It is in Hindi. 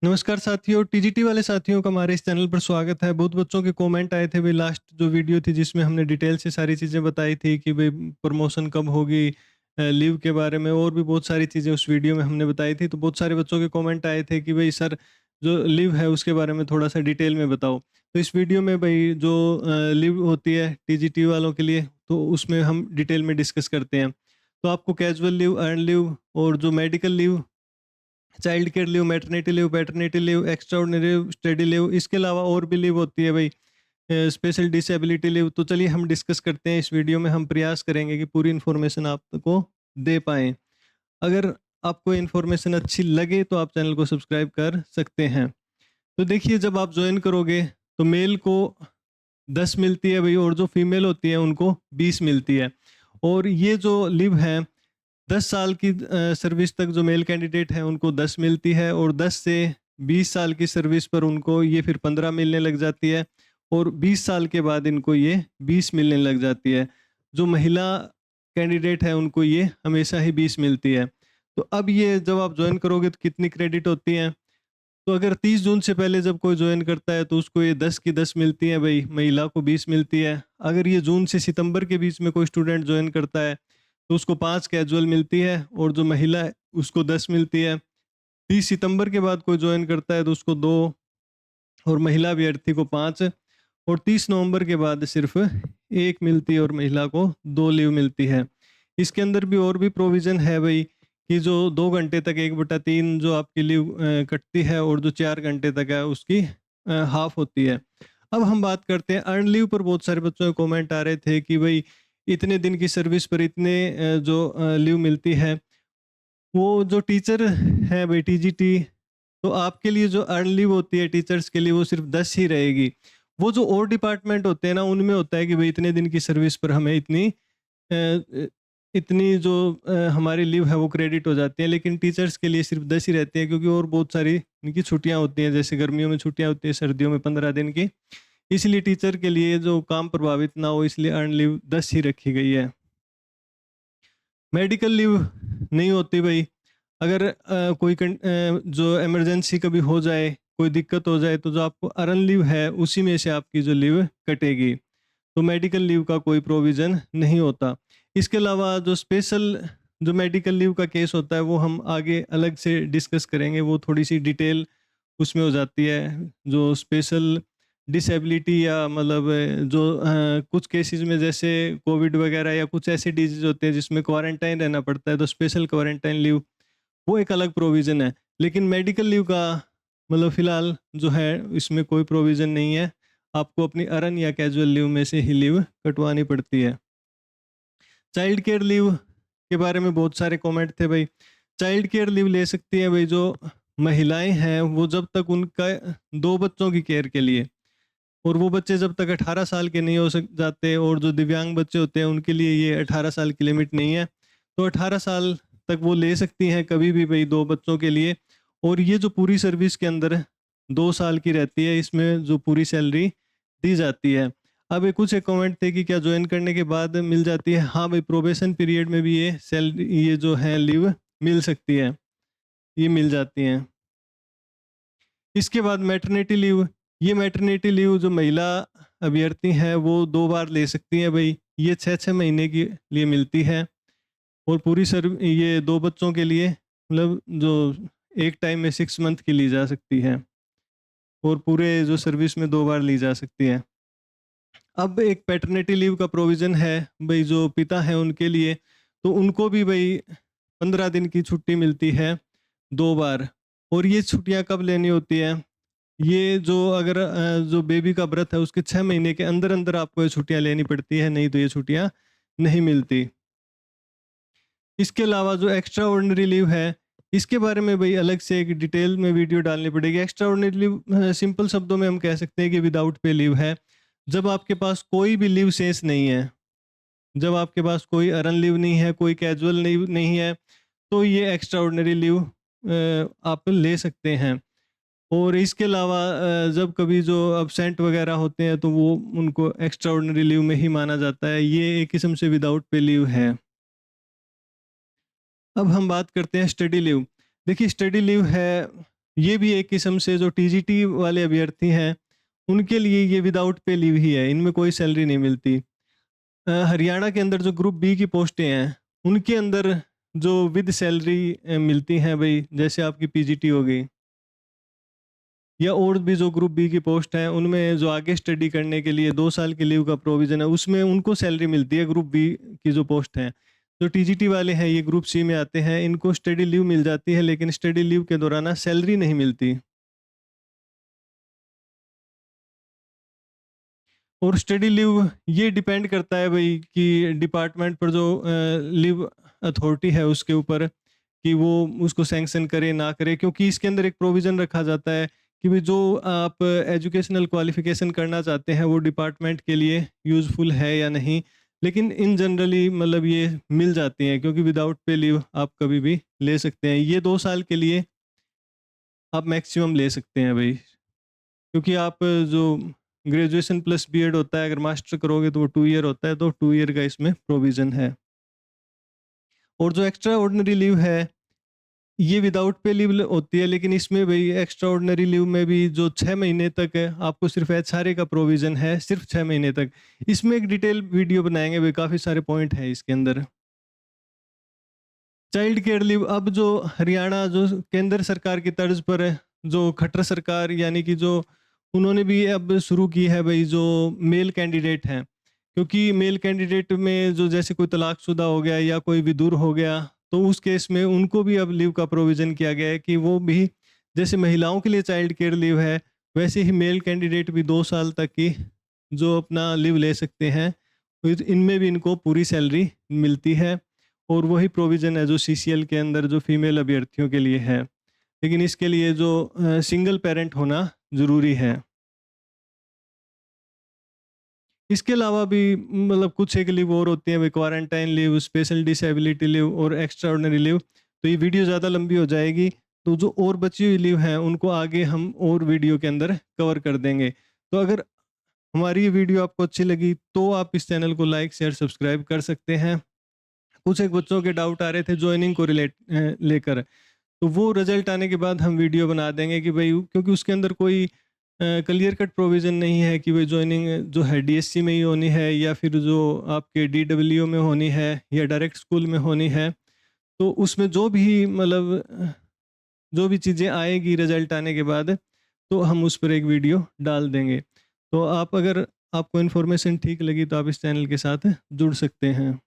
नमस्कार साथियों, टीजीटी वाले साथियों का हमारे इस चैनल पर स्वागत है। बहुत बच्चों के कमेंट आए थे भाई लास्ट जो वीडियो थी जिसमें हमने डिटेल से सारी चीज़ें बताई थी कि भाई प्रमोशन कब होगी, लीव के बारे में और भी बहुत सारी चीज़ें उस वीडियो में हमने बताई थी। तो बहुत सारे बच्चों के कमेंट आए थे कि भाई सर जो लीव है उसके बारे में थोड़ा-सा डिटेल में बताओ। तो इस वीडियो में भाई जो लीव होती है टीजीटी वालों के लिए तो उसमें हम डिटेल में डिस्कस करते हैं। तो आपको कैजुअल लीव, अर्न लीव और जो medical leave, child care leave, maternity leave, paternity leave, extraordinary leave, study leave, इसके अलावा और भी लीव होती है भाई, स्पेशल डिसेबिलिटी लीव। तो चलिए हम डिस्कस करते हैं। इस वीडियो में हम प्रयास करेंगे कि पूरी इन्फॉर्मेशन आपको दे पाएँ। अगर आपको इन्फॉर्मेशन अच्छी लगे तो आप चैनल को सब्सक्राइब कर सकते हैं। तो देखिए, जब आप जॉइन करोगे तो मेल को 10 मिलती है भाई और जो फीमेल होती है उनको 20 मिलती है। और ये जो लीव है 10 साल की सर्विस तक जो मेल कैंडिडेट हैं उनको 10 मिलती है और 10 से 20 साल की सर्विस पर उनको ये फिर 15 मिलने लग जाती है और 20 साल के बाद इनको ये 20 मिलने लग जाती है। जो महिला कैंडिडेट है उनको ये हमेशा ही 20 मिलती है। तो अब ये जब आप जॉइन करोगे तो कितनी क्रेडिट होती हैं? तो अगर 30 जून से पहले जब कोई जॉइन करता है तो उसको ये 10 की 10 मिलती है भाई, महिला को 20 मिलती है। अगर ये जून से सितंबर के बीच में कोई स्टूडेंट जॉइन करता है तो उसको 5 कैजुअल मिलती है और जो महिला है उसको 10 मिलती है। 30 सितंबर के बाद कोई जॉइन करता है तो उसको 2 और महिला अभ्यर्थी को 5 और 30 नवंबर के बाद सिर्फ 1 मिलती है और महिला को 2 लीव मिलती है। इसके अंदर भी और भी प्रोविज़न है भई कि जो 2 घंटे तक 1/3 जो आपकी लीव कटती है और जो 4 घंटे तक है उसकी हाफ़ होती है। अब हम बात करते हैं अर्न लीव पर। बहुत सारे बच्चों के कमेंट आ रहे थे कि भई इतने दिन की सर्विस पर इतने जो लीव मिलती है। वो जो टीचर है भाई टीजीटी, तो आपके लिए जो अर्न लीव होती है टीचर्स के लिए वो सिर्फ 10 ही रहेगी। वो जो और डिपार्टमेंट होते हैं ना उनमें होता है कि भाई इतने दिन की सर्विस पर हमें इतनी जो हमारी लीव है वो क्रेडिट हो जाती है, लेकिन टीचर्स के लिए सिर्फ 10 ही रहती है क्योंकि और बहुत सारी इनकी छुट्टियां होती हैं, जैसे गर्मियों में छुट्टियां होती है, सर्दियों में 15 दिन की। इसलिए टीचर के लिए जो काम प्रभावित ना हो इसलिए अर्न लीव 10 ही रखी गई है। मेडिकल लीव नहीं होती भाई। अगर जो इमरजेंसी कभी हो जाए, कोई दिक्कत हो जाए तो जो आपको अर्न लीव है उसी में से आपकी जो लीव कटेगी। तो मेडिकल लीव का कोई प्रोविज़न नहीं होता। इसके अलावा जो स्पेशल जो मेडिकल लीव का केस होता है वो हम आगे अलग से डिस्कस करेंगे, वो थोड़ी-सी डिटेल उसमें हो जाती है। जो स्पेशल डिसेबिलिटी या मतलब कुछ केसेस में जैसे कोविड वगैरह या कुछ ऐसे डिजीज़ होते हैं जिसमें क्वारंटाइन रहना पड़ता है, तो स्पेशल क्वारंटाइन लीव वो एक अलग प्रोविज़न है। लेकिन मेडिकल लीव का मतलब फ़िलहाल जो है इसमें कोई प्रोविज़न नहीं है। आपको अपनी अर्न या कैजुअल लीव में से ही लीव कटवानी पड़ती है। चाइल्ड केयर लीव के बारे में बहुत सारे कमेंट थे भाई। चाइल्ड केयर लीव ले सकती हैं भाई जो महिलाएँ हैं वो जब तक उनका 2 बच्चों की केयर के लिए, और वो बच्चे जब तक 18 साल के नहीं हो सक जाते, और जो दिव्यांग बच्चे होते हैं उनके लिए ये 18 साल की लिमिट नहीं है। तो 18 साल तक वो ले सकती हैं कभी भी भाई 2 बच्चों के लिए। और ये जो पूरी सर्विस के अंदर 2 साल की रहती है, इसमें जो पूरी सैलरी दी जाती है। अब ये कुछ एक कमेंट थे कि क्या जॉइन करने के बाद मिल जाती है? हाँ भाई, प्रोबेशन पीरियड में भी ये जो है लीव मिल सकती है, ये मिल जाती हैं। इसके बाद मैटरनिटी लीव, ये मैटरनिटी लीव जो महिला अभ्यर्थी हैं वो 2 बार ले सकती हैं भाई। ये 6-6 महीने के लिए मिलती है और पूरी ये 2 बच्चों के लिए मतलब जो एक टाइम में 6 मंथ की ली जा सकती है और पूरे जो सर्विस में 2 बार ली जा सकती है। अब एक पैटर्निटी लीव का प्रोविज़न है भई जो पिता हैं उनके लिए, तो उनको भी भई 15 दिन की छुट्टी मिलती है 2 बार। और ये छुट्टियाँ कब लेनी होती है? ये जो अगर जो बेबी का बर्थ है उसके 6 महीने के अंदर-अंदर आपको ये छुट्टियाँ लेनी पड़ती है, नहीं तो ये छुट्टियाँ नहीं मिलती। इसके अलावा जो एक्स्ट्रा ऑर्डिनरी लीव है, इसके बारे में भई अलग से एक डिटेल में वीडियो डालनी पड़ेगी। एक्स्ट्रा ऑर्डिनरी लीव सिंपल शब्दों में हम कह सकते हैं कि विदाउट पे लीव है। जब आपके पास कोई भी लीव शेष नहीं है, जब आपके पास कोई अर्न लीव नहीं है, कोई कैजुअल लीव नहीं है, तो ये एक्स्ट्रा ऑर्डिनरी लीव आप ले सकते हैं। और इसके अलावा जब कभी जो एब्सेंट वगैरह होते हैं तो वो उनको एक्स्ट्रा ऑर्डिनरी लीव में ही माना जाता है। ये एक किस्म से विदाउट पे लीव है। अब हम बात करते हैं स्टडी लीव। देखिए, स्टडी लीव है, ये भी एक किस्म से जो टीजीटी वाले अभ्यर्थी हैं, उनके लिए ये विदाउट पे लीव ही है, इनमें कोई सैलरी नहीं मिलती। हरियाणा के अंदर जो ग्रुप बी की पोस्टें हैं, उनके अंदर जो विद सैलरी मिलती हैं भई, जैसे आपकी पीजीटी हो गई या और भी जो ग्रुप बी की पोस्ट हैं, उनमें जो आगे स्टडी करने के लिए 2 साल की लीव का प्रोविज़न है, उसमें उनको सैलरी मिलती है ग्रुप बी की जो पोस्ट हैं। जो टीजीटी वाले हैं, ये ग्रुप सी में आते हैं, इनको स्टडी लीव मिल जाती है, लेकिन स्टडी लीव के दौरान ना सैलरी नहीं मिलती। और स्टडी लीव ये डिपेंड करता है भई कि डिपार्टमेंट पर जो लीव अथॉरिटी है उसके ऊपर, कि वो उसको सैंक्शन करे ना करे, क्योंकि इसके अंदर एक प्रोविज़न रखा जाता है कि भई जो आप एजुकेशनल क्वालिफ़िकेशन करना चाहते हैं वो डिपार्टमेंट के लिए यूज़फुल है या नहीं। लेकिन इन जनरली मतलब ये मिल जाती हैं, क्योंकि विदाउट पे लीव आप कभी भी ले सकते हैं। ये 2 साल के लिए आप मैक्सिमम ले सकते हैं भई। क्योंकि आप जो ग्रेजुएशन प्लस बीएड होता है, अगर मास्टर करोगे तो वो 2 ईयर होता है, तो 2 ईयर का इसमें प्रोविज़न है। और जो एक्स्ट्रा ऑर्डिनरी लीव है, ये विदाउट पे लीव होती है, लेकिन इसमें भई एक्स्ट्रा ऑर्डिनरी लीव में भी जो 6 महीने तक है, आपको सिर्फ़ एचआरए का प्रोविज़न है, सिर्फ़ 6 महीने तक। इसमें एक डिटेल वीडियो बनाएँगे भई, काफ़ी सारे पॉइंट हैं इसके अंदर। चाइल्ड केयर लीव, अब जो हरियाणा जो केंद्र सरकार की तर्ज पर है, जो खट्टर सरकार यानी कि जो उन्होंने भी अब शुरू की है भई, जो मेल कैंडिडेट हैं, क्योंकि मेल कैंडिडेट में जो जैसे कोई तलाकशुदा हो गया या कोई विधुर हो गया, तो उस केस में उनको भी अब लीव का प्रोविज़न किया गया है कि वो भी जैसे महिलाओं के लिए चाइल्ड केयर लीव है, वैसे ही मेल कैंडिडेट भी 2 साल तक की जो अपना लीव ले सकते हैं। फिर इनमें भी इनको पूरी सैलरी मिलती है, और वही प्रोविज़न है जो सीसीएल के अंदर जो फीमेल अभ्यर्थियों के लिए है। लेकिन इसके लिए जो सिंगल पेरेंट होना ज़रूरी है। इसके अलावा भी मतलब कुछ एक लीव और होती हैं, quarantine leave, special disability leave और एक्स्ट्रा ऑर्डिनरी लीव। तो ये वीडियो ज़्यादा लंबी हो जाएगी, तो जो और बची हुई लीव हैं उनको आगे हम और वीडियो के अंदर कवर कर देंगे। तो अगर हमारी ये वीडियो आपको अच्छी लगी तो आप इस चैनल को लाइक, शेयर, सब्सक्राइब कर सकते हैं। कुछ एक बच्चों के डाउट आ रहे थे जॉइनिंग को लेकर, तो वो रिजल्ट आने के बाद हम वीडियो बना देंगे कि भाई, क्योंकि उसके अंदर कोई क्लियर कट प्रोविज़न नहीं है कि भाई जॉइनिंग जो है डीएससी में ही होनी है या फिर जो आपके डीडब्ल्यू में होनी है या डायरेक्ट स्कूल में होनी है। तो उसमें जो भी मतलब जो भी चीज़ें आएगी रिजल्ट आने के बाद, तो हम उस पर एक वीडियो डाल देंगे। तो आप अगर आपको इन्फॉर्मेशन ठीक लगी तो आप इस चैनल के साथ जुड़ सकते हैं।